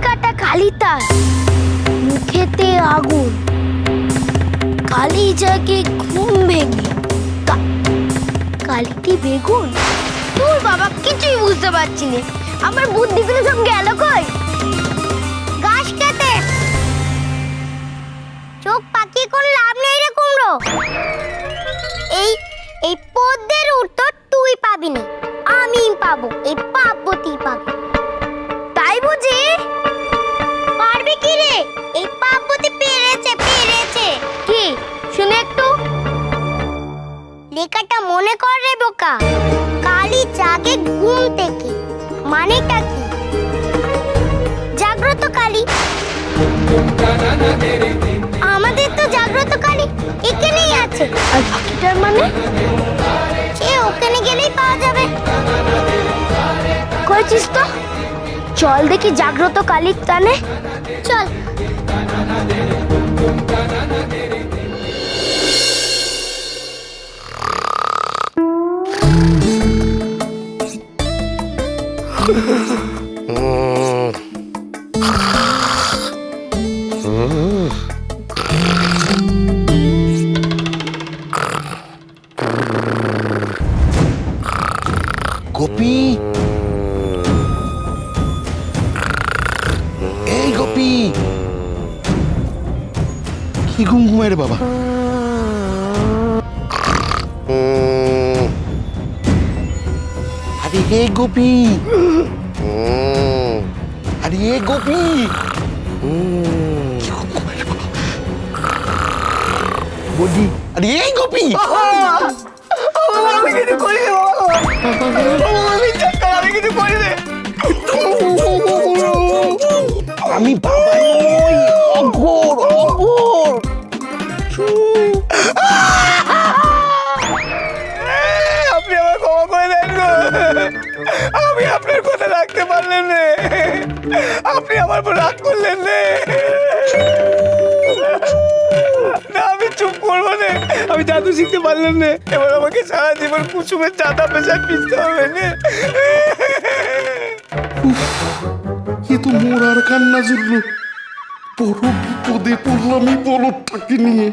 কাটা কালি তার মুখেতে আগুন, কালি জাগে ঘুম ভেঙে কালিটি বেগুন। তোর বাবা কিছুই বুঝতে পারছি না, আমার বুদ্ধিগুলো সব গেল কই? গাছ খেতে চোখ পাকি করে লাভ নেই রে কুমড়ো। এই এই পদ্মের উত্তর তুই পাবি না, আমি পাবো, এই পার্বতী পাবে। তাই বুঝি? পারবি কি রে? এই পার্বতী পেরেছে পেরেছে। কি শুনে একটু লেখাটা মনে কর রে বোকা। কালি জাগে ঘুম থেকে, মানেটা কি? জাগ্রত কালী। আমাদের তো জাগ্রত কালী এখানেই আছে, আর বাকিটার মানে সে ওখানে গেলেই পাওয়া যাবে। কইছিস তো? চল দেখি জাগ্রত কালীর টানে, চল। গোপী, এই গোপী, কি ঘুম ঘুমায় রে বাবা? আরে হে গোপী, আরে হে গোপী, বলি আরে এই গোপী, আমি কিছু করি রে বাবা, আমি কিছু করি রে। আমি বাবা নই, অঘোর অঘোর। আপনি আমার ক্ষমা করে দেন গো, আমি আপনার কথা রাখতে পারলেন না, আপনি আমার উপর রাগ করলেন না। না আমি চুপ করবো না, আমি জাদু শিখতে পারলেন না, এবার আমাকে সারা জীবন কুসুমের চাঁদা পেশায় পিছতে হবে না। এ তো মোর আর কান্না জুড়লো। বড় বিপদে পড়লাম এই বলদটাকে নিয়ে।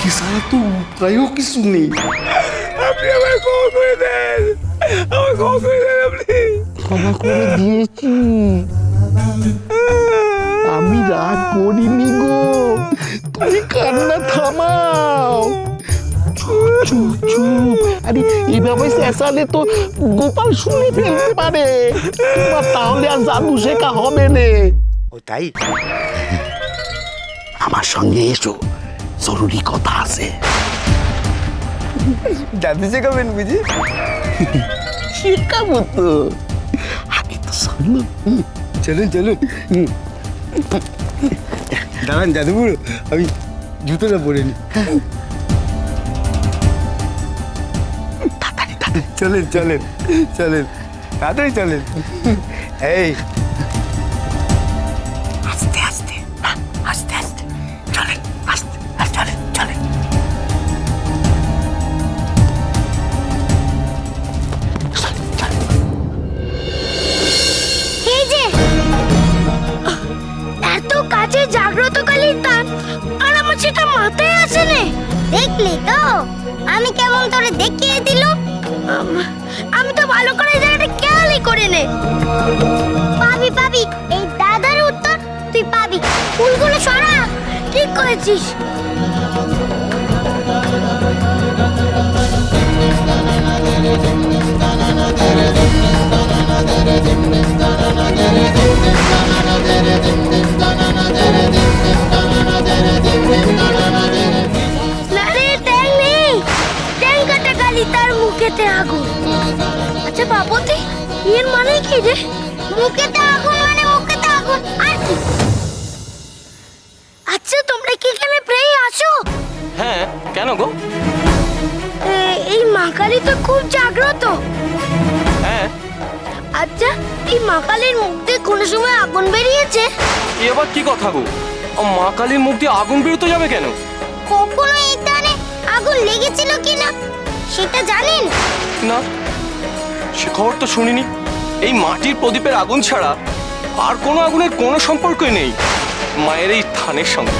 কি ছাড়া তো উপায়ও কিছু নেই। আপনি আমায় ক্ষমা করে দেন, আমায় ক্ষমা করে দেন আপনি। ক্ষমা করে দিয়েছি, আমি রাগ করিনি গো। তুমি কান্না থামাও, চুপ চুপ চুপ। আরে এভাবে চেঁচালে তো গোপাল শুনে ফেলতে পারে, তোমার তাহলে আর জাদু শেখা হবে না। ও তাই? আমার সঙ্গে এসো, জরুরি কথা আছে। জাদু শেখাবেন বুঝি? শেখাবো তো, আগে তো শোনো। চলুন চলুন, দাঁড়ান জাদুপুর, আমি জুতোটা পরে নি। তাড়াতাড়ি তাড়াতাড়ি চলেন চলেন চলেন, তাড়াতাড়ি চলেন। এই আস্তে আস্তে, আস্তে আস্তে চলেন, আস্তে চলেন চলেন। এই যে এত কাছে জাগ্রত কালীর টান, আর আমার সেটা মাথায় আসে না। দেখলি তো আমি কেমন তোরে দেখিয়ে দিলাম। আমি তো ভালো করে জায়গাটা খেয়ালই করে নে। পাবি পাবি, এই দাদার উত্তর তুই পাবি। ফুলগুলো সরা, ঠিক করেছিস। মুখেতে আগুন। আচ্ছা বাবুতি, এর মানে কি রে? মুখেতে আগুন মানে মুখেতে আগুন, আর কি? আচ্ছা তোমরা কি এখানে প্রায় আসো? হ্যাঁ, কেন গো? এই মা কালী তো খুব জাগ্রত। হ্যাঁ। আচ্ছা এই মা কালীর মুখ দিয়ে কোনো সময় আগুন বেরিয়েছে? এবার কি কথা গো? মা কালীর মুখ দিয়ে আগুন বেরোতে যাবে কেন? কখনো এই টানে আগুন লেগেছিল কিনা সেটা জানেন? না, সে খবর তো শুনিনি। এই মাটির প্রদীপের আগুন ছাড়া আর কোনো আগুনের কোনো সম্পর্কই নেই মায়ের এই থানের সঙ্গে।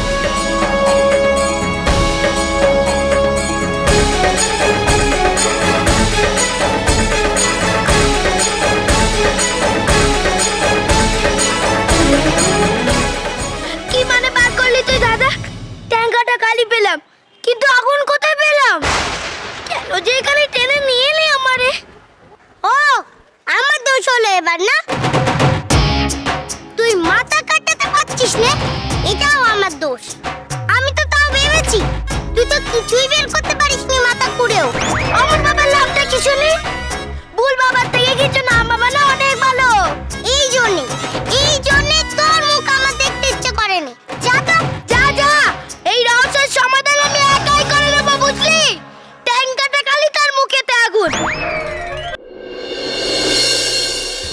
কি মানে বার করলি তুই দাদা? ট্যাঙ্কাটা খালি পেলাম, কিন্তু আগুন কোথায় পেলাম? কেন যে এখানে টেনে নিয়ে এলি আমারে? ও, আমার দোষ হলো এবার না? তুই মাথা কাটাতে পারছিস না, এটাও আমার দোষ। আমি তো তাও ভেবেছি তুই তো কিছুই বের করতে পারিসনি মাথা কুড়েও। আমার বাবার লাভটা কি শুনি? ভুল বাবার থেকে কিছু না, বাবা না অনেক ভালো। এই জন্যে তোর মুখ আমার দেখতে ইচ্ছে করেনি। যা তো, যা। এই রহস্যের সমাধান আমি একাই করে নেবো, বুঝলি? ট্যাঙ্কাটা খালি, তার মুখেতে আগুন।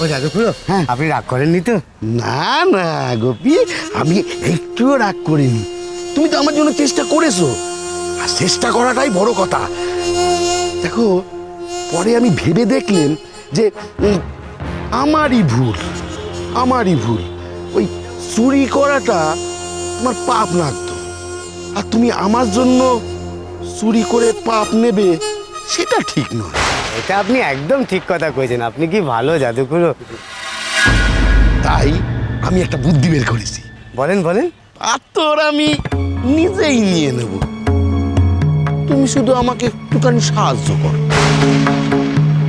ও জাদুকুড়ো, হ্যাঁ। আপনি রাগ করেননি তো? না না গোপী, আমি একটুও রাগ করিনি। তুমি তো আমার জন্য চেষ্টা করেছো, আর চেষ্টা করাটাই বড় কথা। দেখো, পরে আমি ভেবে দেখলাম যে আমারই ভুল। ওই চুরি করাটা তোমার পাপ লাগতো, আর তুমি আমার জন্য চুরি করে পাপ নেবে, সেটা ঠিক নয়। এটা আপনি একদম ঠিক কথা কইছেন। আপনি কি ভালো জাদুকুড়ো। তাই আমি একটা বুদ্ধি বের করেছি। বলেন। পাথর আমি নিজেই নিয়ে নেব, তুমি শুধু আমাকে একটুখানি সাহায্য করো।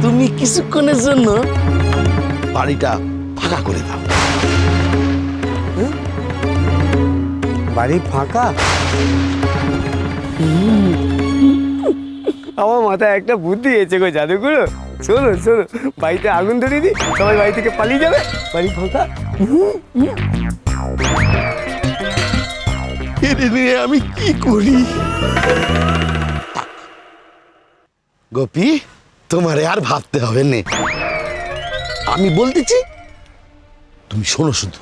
তুমি কিছুক্ষণের জন্য বাড়িটা ফাঁকা করে দাও। বাড়ি ফাঁকা? আমার মাথায় একটা বুদ্ধি এসেছে গো জাদুকুড়ো। শোনো, বাড়িতে আগুন ধরিয়ে দিই, সবাই বাড়ি থেকে পালিয়ে যাবে, বাড়ি ফাঁকা। এরে নিয়ে আমি কি করি? গোপী, তোমারে আর ভাবতে হবে না, আমি বলতেছি, তুমি শোনো শুধু।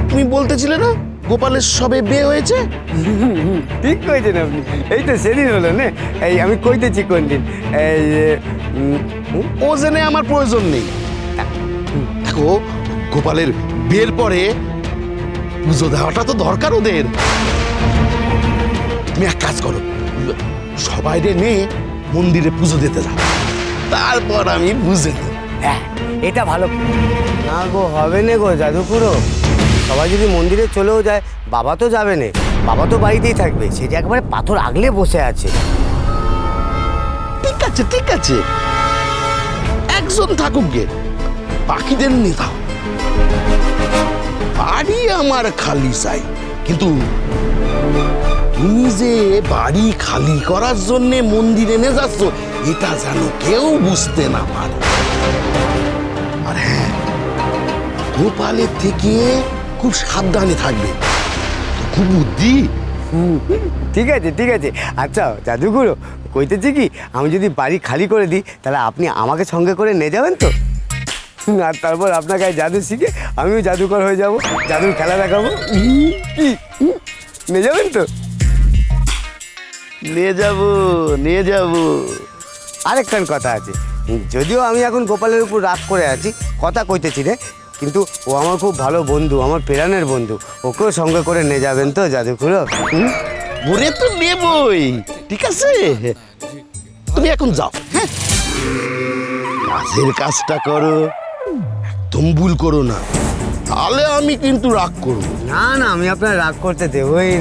তুমি বলতেছিলে না গোপালের সবে বিয়ে হয়েছে? ঠিক কইছেন আপনি। এই তো সেদিন হলো না। এই আমি কইতেছি কোন দিন। এই ও জেনে আমার প্রয়োজন নেই। দেখো, গোপালের বিয়ের পরে পুজো দেওয়াটা তো দরকার ওদের। তুমি এক কাজ করো, সবাই নিয়ে মন্দিরে পুজো দিতে যাও, তারপর আমি বুঝে দেব। হ্যাঁ, এটা ভালো। না গো, হবে না গো জাদুকুড়ো। সবাই যদি মন্দিরে চলেও যায়, বাবা তো যাবে না, বাবা তো বাড়িতেই থাকবে। সে যে একেবারে পাথর আগলে বসে আছে। ঠিক আছে, একজন থাকুক গে, বাকিদের নিয়ে দাও। বাড়ি আমার খালি চাই, কিন্তু তুমি যে বাড়ি খালি করার জন্য মন্দিরে নিয়ে যাচ্ছ, এটা যেন কেউ বুঝতে না পারে। আর হ্যাঁ, গোপালের থেকে খুব সাবধানে থাকবে, খুব বুদ্ধি। ঠিক আছে। আচ্ছা জাদুকুড়ো, কইতেছি কি, আমি যদি বাড়ি খালি করে দিই, তাহলে আপনি আমাকে সঙ্গে করে নিয়ে যাবেন তো? আর তারপর আপনার কাছে জাদু শিখে আমিও জাদুকর হয়ে যাব, জাদুর খেলা দেখাবো। কি নিয়ে যাবেন তো? নিয়ে যাবো। আরেকখান কথা আছে। যদিও আমি এখন গোপালের উপর রাগ করে আছি, কথা কইতেছি রে, কিন্তু ও আমার খুব ভালো বন্ধু, আমার প্রাণের বন্ধু। ওকেও সঙ্গে করে নিয়ে যাবেন তো জাদুকুড়ো? ওরে তো নেবই, ঠিক আছে। তুমি এখন যাও, হ্যাঁ? কাজের কাজটা করো, একদম ভুল করো না, তাহলে আমি কিন্তু রাগ করবো। না, আমি আপনার রাগ করতে দেবই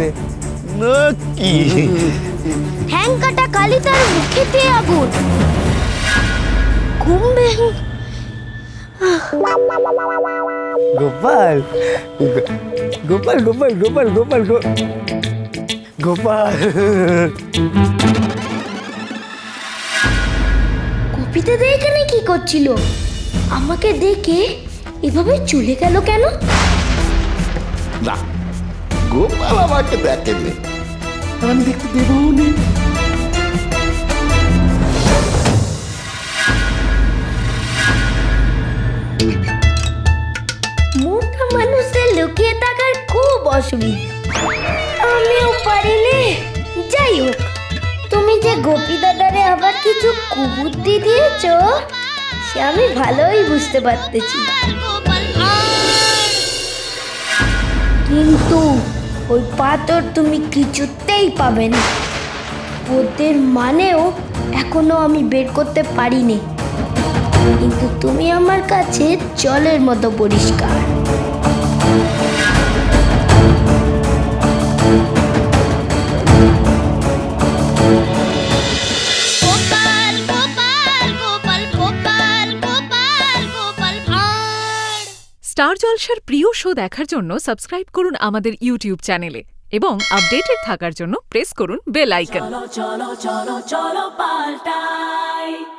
না। কি ট্যাঙ্কাটা খালি, তার মুখেতে আগুন। ঘুমবে। গোপাল। কপিতে এখানে কি করছিল? আমাকে দেখে এভাবে চলে গেল কেন? না, গোপাল আমাকে দেখেনি, আমি দেখতে দেবো না। মোটা মানুষের লুকিয়ে থাকার খুব অসুবিধা, আমিও পারি নে। যাই হোক, তুমি যে গোপী দাদারে আবার কিছু কুবুদ্ধি দিয়েছো, সে আমি ভালোই বুঝতে পারতেছি, কিন্তু ওই পাথর তুমি কিছুতেই পাবে না। ওদের মানেও এখনো আমি বের করতে পারিনি, কিন্তু তুমি আমার কাছে জলের মতো পরিষ্কার। স্টার জলসার প্রিয় শো দেখার জন্য সাবস্ক্রাইব করুন আমাদের ইউটিউব চ্যানেলে এবং আপডেটেড থাকার জন্য প্রেস করুন bell icon. cholo, cholo, cholo, cholo, paltai.